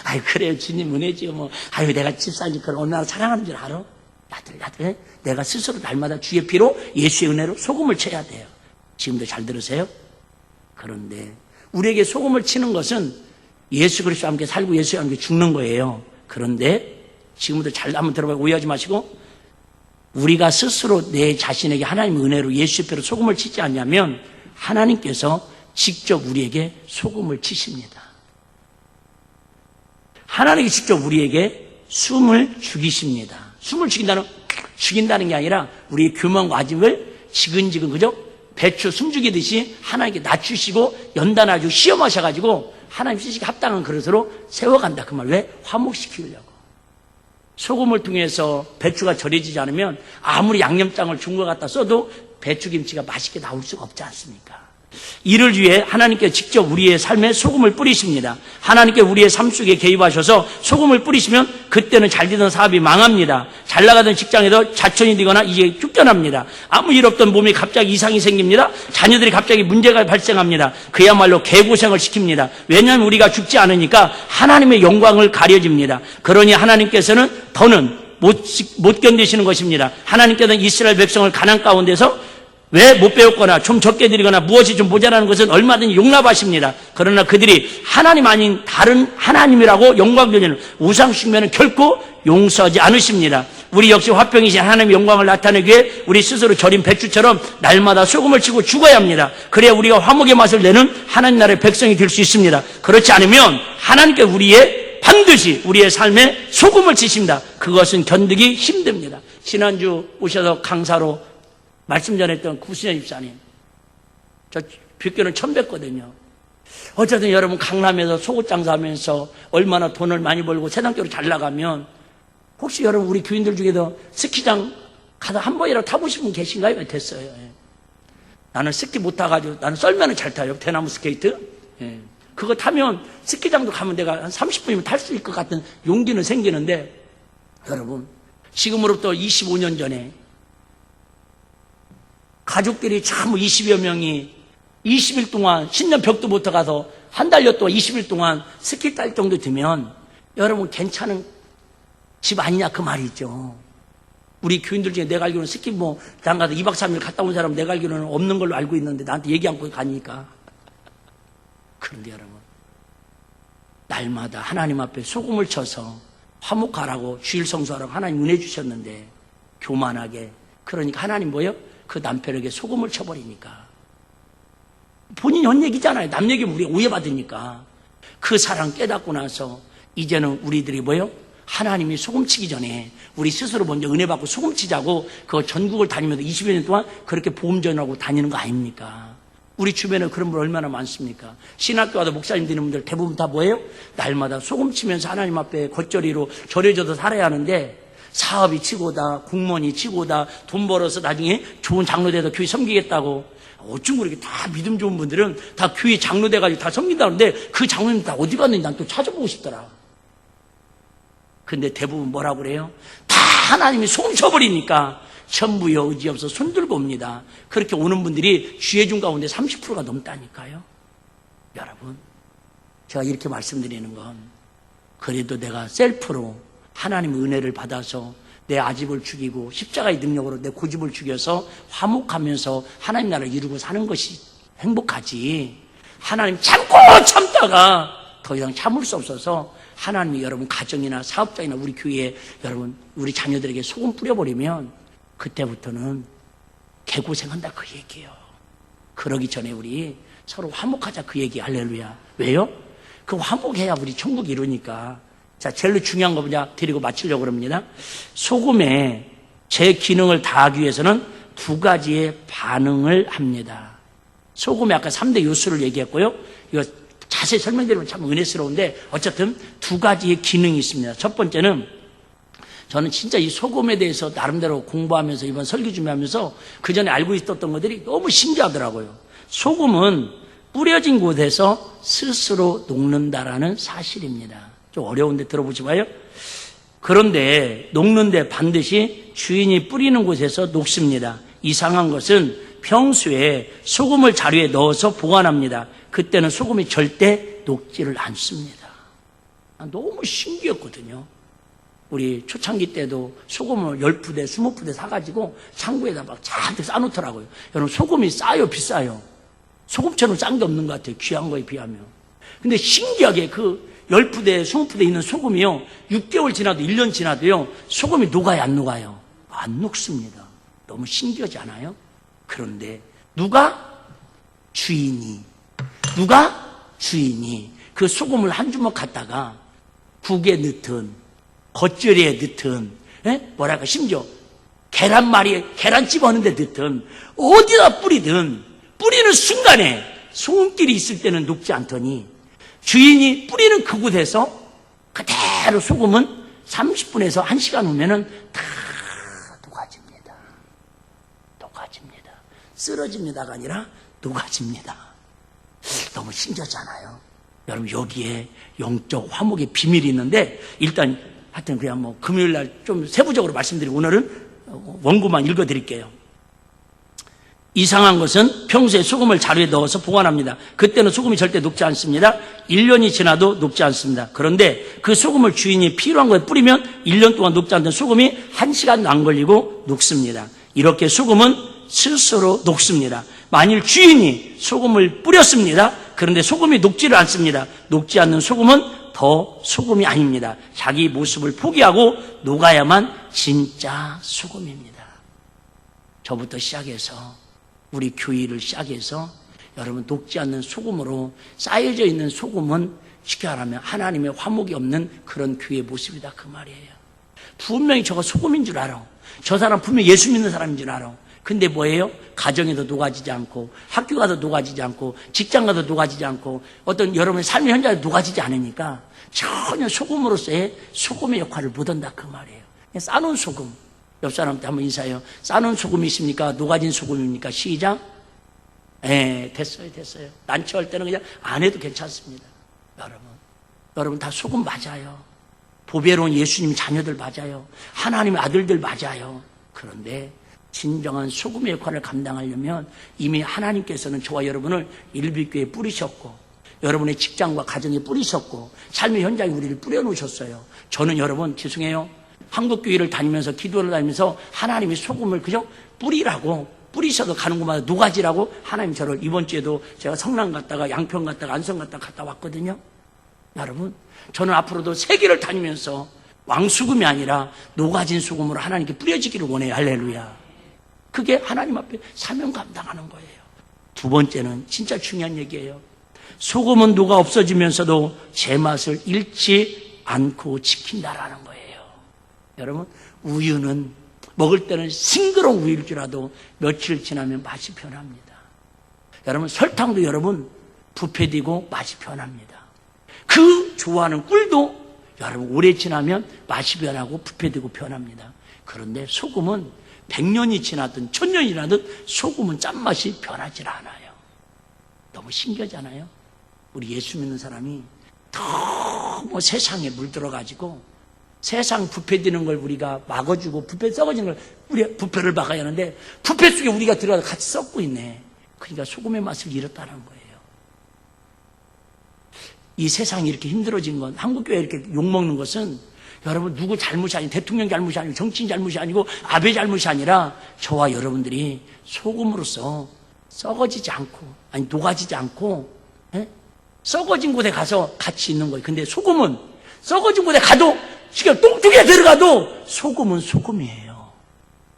S2: 아유, 그래요. 주님 은혜지요. 뭐, 아유, 내가 집사님 그걸 얼마나 사랑하는 줄 알아? 야들야들. 내가 스스로 날마다 주의 피로 예수의 은혜로 소금을 쳐야 돼요. 지금도 잘 들으세요? 그런데 우리에게 소금을 치는 것은 예수 그리스도와 함께 살고 예수와 함께 죽는 거예요. 그런데 지금부터 잘 한번 들어봐요. 오해하지 마시고, 우리가 스스로 내 자신에게 하나님의 은혜로 예수의 피로 소금을 치지 않냐면 하나님께서 직접 우리에게 소금을 치십니다. 하나님이 직접 우리에게 숨을 죽이십니다. 숨을 죽인다는 게 아니라 우리의 교만과 아짐을 지근지근, 그죠? 배추 숨 죽이듯이 하나님께 낮추시고 연단하시고 시험하셔가지고 하나님 쓰시기 합당한 그릇으로 세워간다. 그 말. 왜? 화목시키려고. 소금을 통해서 배추가 절여지지 않으면 아무리 양념장을 준 것 같다 써도 배추김치가 맛있게 나올 수가 없지 않습니까? 이를 위해 하나님께 직접 우리의 삶에 소금을 뿌리십니다. 하나님께 우리의 삶 속에 개입하셔서 소금을 뿌리시면 그때는 잘 되던 사업이 망합니다. 잘 나가던 직장에도 자천이 되거나 이제 쫓겨납니다. 아무 일 없던 몸이 갑자기 이상이 생깁니다. 자녀들이 갑자기 문제가 발생합니다. 그야말로 개고생을 시킵니다. 왜냐하면 우리가 죽지 않으니까 하나님의 영광을 가려집니다. 그러니 하나님께서는 더는 못 견디시는 것입니다. 하나님께서는 이스라엘 백성을 가난 가운데서 왜 못 배웠거나 좀 적게 드리거나 무엇이 좀 모자라는 것은 얼마든지 용납하십니다. 그러나 그들이 하나님 아닌 다른 하나님이라고 영광 돌리는 우상 숭배는 결코 용서하지 않으십니다. 우리 역시 화평이신 하나님의 영광을 나타내기 위해 우리 스스로 절인 배추처럼 날마다 소금을 치고 죽어야 합니다. 그래야 우리가 화목의 맛을 내는 하나님 나라의 백성이 될 수 있습니다. 그렇지 않으면 하나님께 반드시 우리의 삶에 소금을 치십니다. 그것은 견디기 힘듭니다. 지난주 오셔서 강사로 말씀 전했던 구순현 집사님, 저 뵙기는 처음 뵀거든요. 어쨌든 여러분 강남에서 속옷 장사하면서 얼마나 돈을 많이 벌고 세상적으로 잘 나가면 혹시 여러분 우리 교인들 중에도 스키장 가서 한 번이라도 타보신 분 계신가요? 됐어요. 나는 스키 못 타가지고 나는 썰면은 잘 타요. 대나무 스케이트. 그거 타면 스키장도 가면 내가 한 30분이면 탈 수 있을 것 같은 용기는 생기는데, 여러분 지금으로부터 25년 전에 가족들이 참 20여 명이 20일 동안 신년 벽도 못 가서 한 달여 동안 20일 동안 스키 탈 정도 되면 여러분 괜찮은 집 아니냐 그 말이죠. 우리 교인들 중에 내가 알기로는 스키 장 가서 2박 3일 갔다 온 사람 내가 알기로는 없는 걸로 알고 있는데 나한테 얘기 않고 가니까. 그런데 여러분 날마다 하나님 앞에 소금을 쳐서 화목하라고 주일 성수하라고 하나님 은혜 주셨는데 교만하게, 그러니까 하나님 뭐예요? 그 남편에게 소금을 쳐버리니까. 본인이 한 얘기잖아요. 남 얘기면 우리가 오해받으니까. 그 사랑 깨닫고 나서 이제는 우리들이 뭐예요? 하나님이 소금치기 전에 우리 스스로 먼저 은혜 받고 소금치자고 그 전국을 다니면서 20여 년 동안 그렇게 보험전하고 다니는 거 아닙니까? 우리 주변에 그런 분 얼마나 많습니까? 신학교 와도 목사님 되는 분들 대부분 다 뭐예요? 날마다 소금치면서 하나님 앞에 겉절이로 절여져서 살아야 하는데 사업이 치고다, 공무원이 치고다, 돈 벌어서 나중에 좋은 장로 돼서 교회 섬기겠다고. 어쩜 그렇게 다 믿음 좋은 분들은 다 교회 장로 돼가지고 다 섬긴다는데 그 장로님 다 어디 갔는지 난 또 찾아보고 싶더라. 근데 대부분 뭐라고 그래요? 다 하나님이 소금 쳐버리니까 천부여 의지 없어 손 들고 옵니다. 그렇게 오는 분들이 주의 중 가운데 30%가 넘다니까요. 여러분, 제가 이렇게 말씀드리는 건 그래도 내가 셀프로 하나님의 은혜를 받아서 내 아집을 죽이고 십자가의 능력으로 내 고집을 죽여서 화목하면서 하나님 나라를 이루고 사는 것이 행복하지, 하나님 참다가 더 이상 참을 수 없어서 하나님이 여러분 가정이나 사업장이나 우리 교회에 여러분 우리 자녀들에게 소금 뿌려버리면 그때부터는 개고생한다 그 얘기예요. 그러기 전에 우리 서로 화목하자 그 얘기. 할렐루야. 왜요? 그 화목해야 우리 천국 이루니까. 자, 제일 중요한 거 뭐냐 드리고 마치려고 합니다. 소금에 제 기능을 다하기 위해서는 두 가지의 반응을 합니다. 소금에 아까 3대 요소를 얘기했고요. 이거 자세히 설명드리면 참 은혜스러운데 어쨌든 두 가지의 기능이 있습니다. 첫 번째는 저는 진짜 이 소금에 대해서 나름대로 공부하면서 이번 설교 준비하면서 그 전에 알고 있었던 것들이 너무 신기하더라고요. 소금은 뿌려진 곳에서 스스로 녹는다라는 사실입니다. 좀 어려운데 들어보지 마요. 그런데 녹는데 반드시 주인이 뿌리는 곳에서 녹습니다. 이상한 것은 평소에 소금을 자루에 넣어서 보관합니다. 그때는 소금이 절대 녹지를 않습니다. 너무 신기했거든요. 우리 초창기 때도 소금을 10푸대, 20푸대 사가지고 창고에다 막 잔뜩 싸놓더라고요. 여러분, 소금이 싸요, 비싸요? 소금처럼 싼 게 없는 것 같아요. 귀한 거에 비하면. 근데 신기하게 그 10푸대, 20푸대 있는 소금이요, 6개월 지나도 1년 지나도요, 소금이 녹아요, 안 녹아요? 안 녹습니다. 너무 신기하지 않아요? 그런데 누가? 주인이 그 소금을 한 주먹 갖다가 국에 넣든 겉절이에 넣든 뭐랄까 심지어 계란말이에 계란찜 하는데 넣든 어디다 뿌리든 뿌리는 순간에 소금길이 있을 때는 녹지 않더니 주인이 뿌리는 그곳에서 그대로 소금은 30분에서 1시간 후면은 다 녹아집니다. 쓰러집니다가 아니라 녹아집니다. 너무 신기하잖아요. 여러분, 여기에 영적 화목의 비밀이 있는데 일단 하여튼 그냥 뭐 금요일 날 좀 세부적으로 말씀드리고 오늘은 원고만 읽어드릴게요. 이상한 것은 평소에 소금을 자루에 넣어서 보관합니다. 그때는 소금이 절대 녹지 않습니다. 1년이 지나도 녹지 않습니다. 그런데 그 소금을 주인이 필요한 거에 뿌리면 1년 동안 녹지 않던 소금이 1시간도 안 걸리고 녹습니다. 이렇게 소금은 스스로 녹습니다. 만일 주인이 소금을 뿌렸습니다. 그런데 소금이 녹지를 않습니다. 녹지 않는 소금은 더 소금이 아닙니다. 자기 모습을 포기하고 녹아야만 진짜 소금입니다. 저부터 시작해서 우리 교회를 시작해서 여러분, 녹지 않는 소금으로 쌓여져 있는 소금은 쉽게 말하면 하나님의 화목이 없는 그런 교회의 모습이다 그 말이에요. 분명히 저거 소금인 줄 알아. 저 사람 분명히 예수 믿는 사람인 줄 알아. 근데 뭐예요? 가정에도 녹아지지 않고 학교 가도 녹아지지 않고 직장 가도 녹아지지 않고 어떤 여러분의 삶의 현장에 녹아지지 않으니까 전혀 소금으로서의 소금의 역할을 못한다 그 말이에요. 그냥 싸놓은 소금. 옆 사람한테 한번 인사해요. 싸놓은 소금이십니까? 녹아진 소금입니까? 시작. 됐어요. 난처할 때는 그냥 안 해도 괜찮습니다. 여러분 다 소금 맞아요. 보배로운 예수님 자녀들 맞아요. 하나님의 아들들 맞아요. 그런데 진정한 소금의 역할을 감당하려면 이미 하나님께서는 저와 여러분을 일비교회에 뿌리셨고 여러분의 직장과 가정에 뿌리셨고 삶의 현장에 우리를 뿌려놓으셨어요. 저는 여러분 죄송해요. 한국교회를 다니면서 기도를 다니면서 하나님이 소금을 그저 뿌리셔도 가는 곳마다 녹아지라고 하나님 저를 이번 주에도 제가 성남 갔다가 양평 갔다가 안성 갔다 왔거든요. 여러분 저는 앞으로도 세계를 다니면서 왕수금이 아니라 녹아진 소금으로 하나님께 뿌려지기를 원해요. 할렐루야. 그게 하나님 앞에 사명 감당하는 거예요. 두 번째는 진짜 중요한 얘기예요. 소금은 녹아 없어지면서도 제맛을 잃지 않고 지킨다라는 거예요. 여러분 우유는 먹을 때는 싱그러운 우유일 줄 알아도 며칠 지나면 맛이 변합니다. 여러분 설탕도 여러분 부패되고 맛이 변합니다. 그 좋아하는 꿀도 여러분 오래 지나면 맛이 변하고 부패되고 변합니다. 그런데 소금은 100년이 지나든 1000년이 지나든 소금은 짠맛이 변하지 않아요. 너무 신기하잖아요. 우리 예수 믿는 사람이 너무 세상에 물들어가지고 세상 부패되는 걸 우리가 막아주고 부패 썩어지는 걸 우리 부패를 막아야 하는데 부패 속에 우리가 들어가서 같이 썩고 있네. 그러니까 소금의 맛을 잃었다는 거예요. 이 세상이 이렇게 힘들어진 건 한국교회 이렇게 욕먹는 것은 여러분 누구 잘못이 아니고 대통령 잘못이 아니고 정치인 잘못이 아니고 아베 잘못이 아니라 저와 여러분들이 소금으로서 썩어지지 않고 아니 녹아지지 않고 썩어진 곳에 가서 같이 있는 거예요. 근데 소금은 썩어진 곳에 가도 지금 똥통에 들어가도 소금은 소금이에요.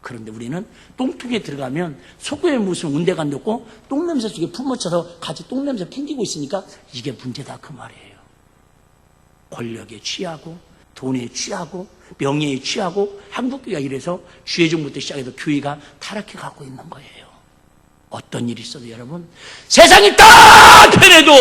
S2: 그런데 우리는 똥통에 들어가면 소금에 무슨 운대가 넣고 똥냄새 속에 품어쳐서 같이 똥냄새 풍기고 있으니까 이게 문제다 그 말이에요. 권력에 취하고 돈에 취하고 명예에 취하고 한국교회가 이래서 주의종부터 시작해서 교회가 타락해 가고 있는 거예요. 어떤 일이 있어도 여러분 세상이 다 변해도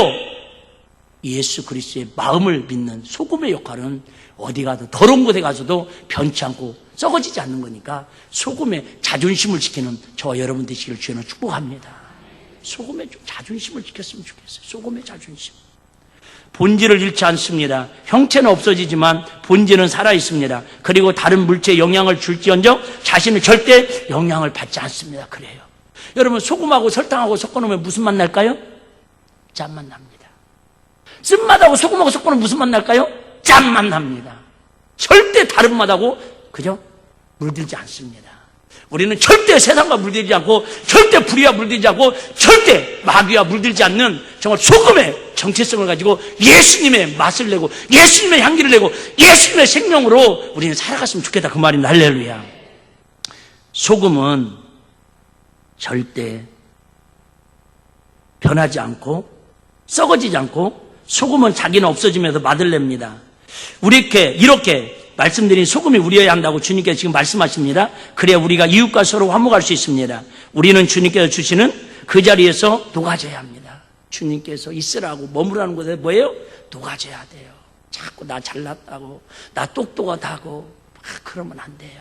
S2: 예수 그리스도의 마음을 믿는 소금의 역할은 어디 가도 더러운 곳에 가서도 변치 않고 썩어지지 않는 거니까 소금의 자존심을 지키는 저와 여러분 되시기를 주님으로 축복합니다. 소금의 좀 자존심을 지켰으면 좋겠어요. 소금의 자존심. 본질을 잃지 않습니다. 형체는 없어지지만 본질은 살아있습니다. 그리고 다른 물체에 영향을 줄지언정 자신은 절대 영향을 받지 않습니다. 그래요. 여러분 소금하고 설탕하고 섞어놓으면 무슨 맛 날까요? 짠맛 납니다. 쓴맛하고 소금하고 섞어놓으면 무슨 맛 날까요? 짠맛 납니다. 절대 다른 맛하고 그죠? 물들지 않습니다. 우리는 절대 세상과 물들지 않고 절대 불의와 물들지 않고 절대 마귀와 물들지 않는 정말 소금의 정체성을 가지고 예수님의 맛을 내고 예수님의 향기를 내고 예수님의 생명으로 우리는 살아갔으면 좋겠다 그 말입니다. 할렐루야. 소금은 절대 변하지 않고 썩어지지 않고 소금은 자기는 없어지면서 맛을 냅니다. 이렇게 말씀드린 소금이 우리여야 한다고 주님께서 지금 말씀하십니다. 그래야 우리가 이웃과 서로 화목할 수 있습니다. 우리는 주님께서 주시는 그 자리에서 녹아져야 합니다. 주님께서 있으라고 머무라는 곳에 뭐예요? 녹아져야 돼요. 자꾸 나 잘났다고 나 똑똑하다고 그러면 안 돼요.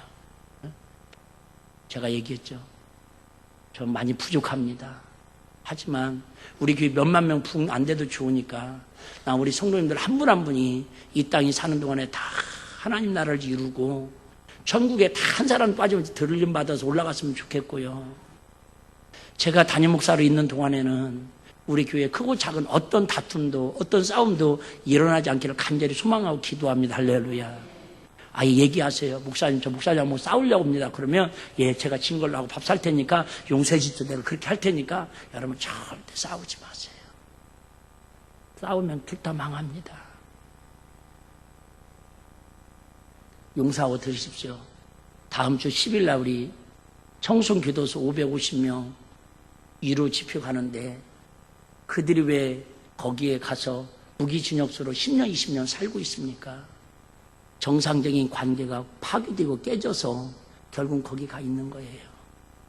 S2: 제가 얘기했죠. 저 많이 부족합니다. 하지만 우리 교회 몇만 명 부흥 안 돼도 좋으니까 나 우리 성도님들 한 분 한 분이 이 땅에 사는 동안에 다 하나님 나라를 이루고 전국에 다 한 사람 빠짐없이 들림 받아서 올라갔으면 좋겠고요. 제가 담임 목사로 있는 동안에는 우리 교회 크고 작은 어떤 다툼도 어떤 싸움도 일어나지 않기를 간절히 소망하고 기도합니다. 할렐루야. 아예 얘기하세요. 목사님 저 목사님 뭐 싸우려고 합니다. 그러면 예 제가 진 걸로 하고 밥 살 테니까 용서해 주십시오. 내가 그렇게 할 테니까 여러분 절대 싸우지 마세요. 싸우면 둘 다 망합니다. 용서하고 들으십시오. 다음 주 10일 날 우리 청송교도소 550명 위로 집회 가는데 그들이 왜 거기에 가서 무기징역소로 10년 20년 살고 있습니까? 정상적인 관계가 파괴되고 깨져서 결국 거기 가 있는 거예요.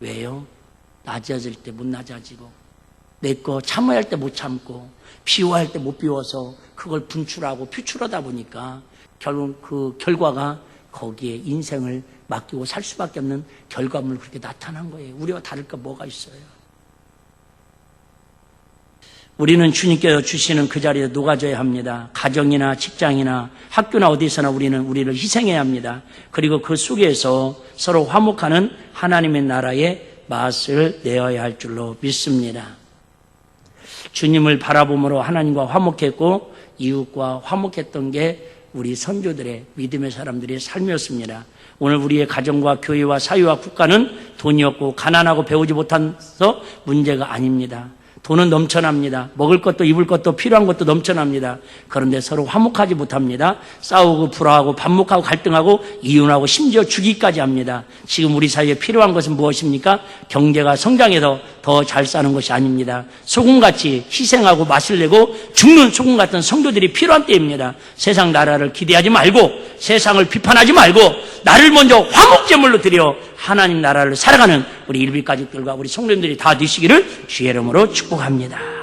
S2: 왜요? 낮아질 때 못 낮아지고 내 거 참아야 할 때 못 참고 비워야 할 때 못 비워서 그걸 분출하고 표출하다 보니까 결국 그 결과가 거기에 인생을 맡기고 살 수밖에 없는 결과물로 그렇게 나타난 거예요. 우리와 다를 거 뭐가 있어요? 우리는 주님께서 주시는 그 자리에 녹아져야 합니다. 가정이나 직장이나 학교나 어디서나 우리를 희생해야 합니다. 그리고 그 속에서 서로 화목하는 하나님의 나라의 맛을 내어야 할 줄로 믿습니다. 주님을 바라봄으로 하나님과 화목했고 이웃과 화목했던 게 우리 선조들의 믿음의 사람들의 삶이었습니다. 오늘 우리의 가정과 교회와 사회와 국가는 돈이 없고 가난하고 배우지 못해서 문제가 아닙니다. 돈은 넘쳐납니다. 먹을 것도 입을 것도 필요한 것도 넘쳐납니다. 그런데 서로 화목하지 못합니다. 싸우고 불화하고 반목하고 갈등하고 이혼하고 심지어 죽이기까지 합니다. 지금 우리 사회에 필요한 것은 무엇입니까? 경제가 성장해서 더 잘 사는 것이 아닙니다. 소금같이 희생하고 맛을 내고 죽는 소금 같은 성도들이 필요한 때입니다. 세상 나라를 기대하지 말고 세상을 비판하지 말고 나를 먼저 화목제물로 드려 하나님 나라를 살아가는 우리 일비 가족들과 우리 성도님들이 다 되시기를 주의 이름으로 축복합니다.